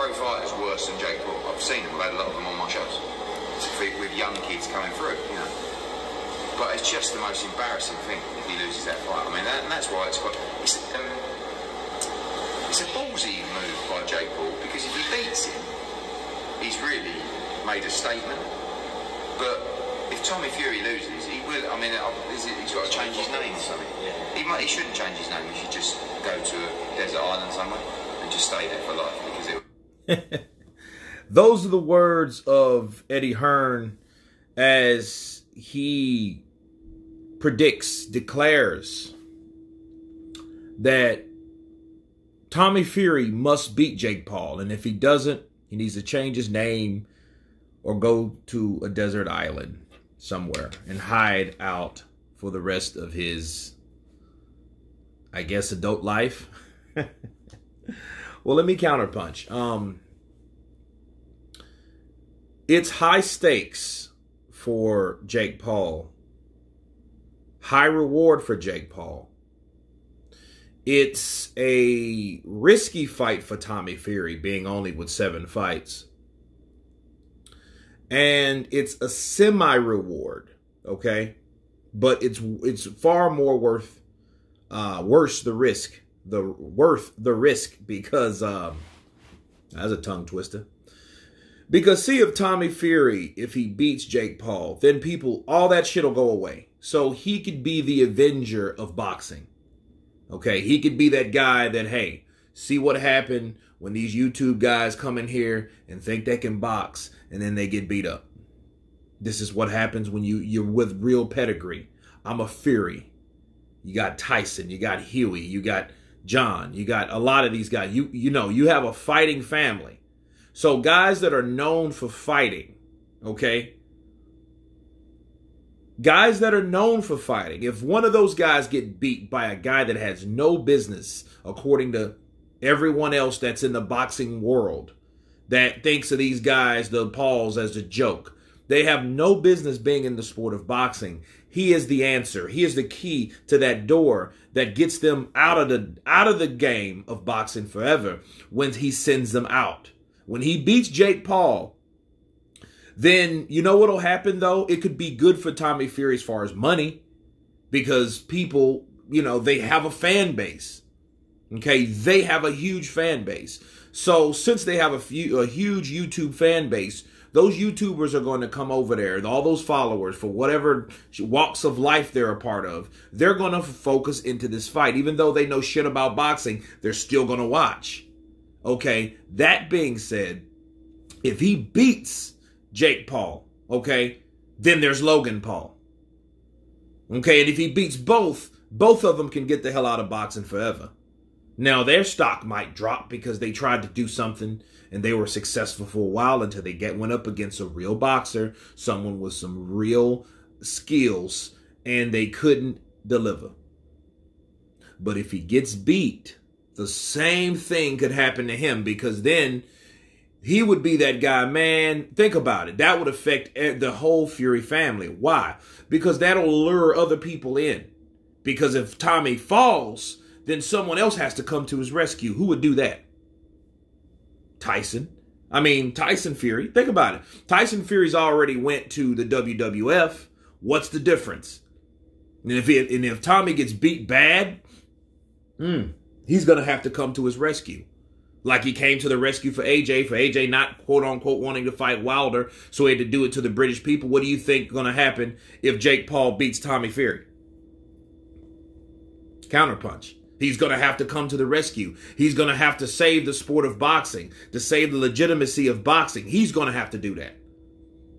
pro fighters worse than Jake Paul? I've seen them. I've had a lot of them on my shows with young kids coming through, you know. But it's just the most embarrassing thing if he loses that fight. I mean, and that's why it's a ballsy move by Jake Paul, because if he beats him, he's really made a statement. But if Tommy Fury loses, he will. I mean, he's got to change his name or something. Yeah. He shouldn't change his name. He should just go to a desert island somewhere and just stay there for life, because it. Those are the words of Eddie Hearn as he declares that Tommy Fury must beat Jake Paul. And if he doesn't, he needs to change his name or go to a desert island somewhere and hide out for the rest of his, I guess, adult life. Well, let me counterpunch. It's high stakes for Jake Paul. High reward for Jake Paul. It's a risky fight for Tommy Fury, being only with 7 fights. And it's a semi-reward, okay? But it's far more worth the risk because that's a tongue twister. Because see, if Tommy Fury, if he beats Jake Paul, then all that shit will go away. So he could be the Avenger of boxing. Okay, he could be that guy that, hey, see what happened when these YouTube guys come in here and think they can box and then they get beat up. This is what happens when you're with real pedigree. I'm a Fury. You got Tyson, you got Huey, you got John, you got a lot of these guys. You know, you have a fighting family. So guys that are known for fighting, okay? Guys that are known for fighting. If one of those guys get beat by a guy that has no business, according to everyone else that's in the boxing world, that thinks of these guys, the Pauls, as a joke. They have no business being in the sport of boxing. He is the answer. He is the key to that door that gets them out of the game of boxing forever when he sends them out. When he beats Jake Paul, then you know what'll happen, though? It could be good for Tommy Fury as far as money, because people, you know, they have a fan base. Okay, they have a huge fan base. So since they have a huge YouTube fan base, those YouTubers are going to come over there, and all those followers, for whatever walks of life they're a part of, they're going to focus into this fight. Even though they know shit about boxing, they're still going to watch. Okay, that being said, if he beats Jake Paul, okay, then there's Logan Paul. Okay, and if he beats both of them can get the hell out of boxing forever. Now, their stock might drop because they tried to do something and they were successful for a while until they went up against a real boxer, someone with some real skills, and they couldn't deliver. But if he gets beat, the same thing could happen to him, because then he would be that guy, man. Think about it. That would affect the whole Fury family. Why? Because that'll lure other people in. Because if Tommy falls, then someone else has to come to his rescue. Who would do that? Tyson. I mean, Tyson Fury. Think about it. Tyson Fury's already went to the WWF. What's the difference? And if Tommy gets beat bad, he's going to have to come to his rescue. Like he came to the rescue for AJ not, quote unquote, wanting to fight Wilder, so he had to do it to the British people. What do you think going to happen if Jake Paul beats Tommy Fury? Counterpunch. He's going to have to come to the rescue. He's going to have to save the sport of boxing, to save the legitimacy of boxing. He's going to have to do that.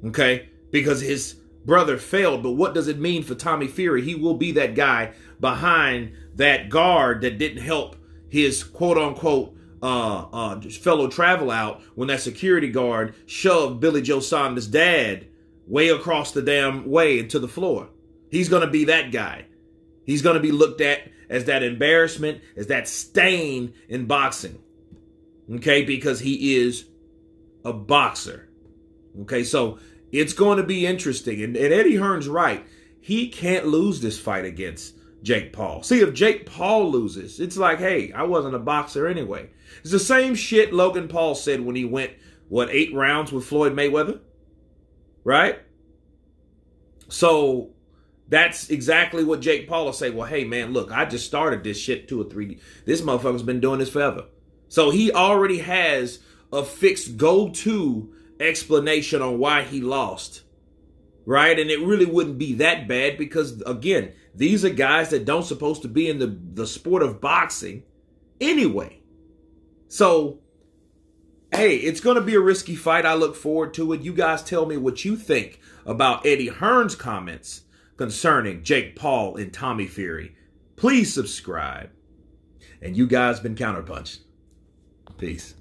Okay? Because his brother failed. But what does it mean for Tommy Fury? He will be that guy behind that guard that didn't help his quote-unquote fellow travel out when that security guard shoved Billy Joe Saunders' dad way across the damn way into the floor. He's going to be that guy. He's going to be looked at as that embarrassment, as that stain in boxing. Okay, because he is a boxer. Okay, so it's going to be interesting. And Eddie Hearn's right. He can't lose this fight against Jake Paul. See, if Jake Paul loses, it's like, hey, I wasn't a boxer anyway. It's the same shit Logan Paul said when he went, 8 rounds with Floyd Mayweather? Right? So that's exactly what Jake Paul will say. Well, hey, man, look, I just started this shit 2 or 3. This motherfucker's been doing this forever. So he already has a fixed go-to explanation on why he lost. Right? And it really wouldn't be that bad because, again, these are guys that don't supposed to be in the sport of boxing anyway. So, hey, it's going to be a risky fight. I look forward to it. You guys tell me what you think about Eddie Hearn's comments concerning Jake Paul and Tommy Fury. Please subscribe. And you guys been Counterpunched. Peace.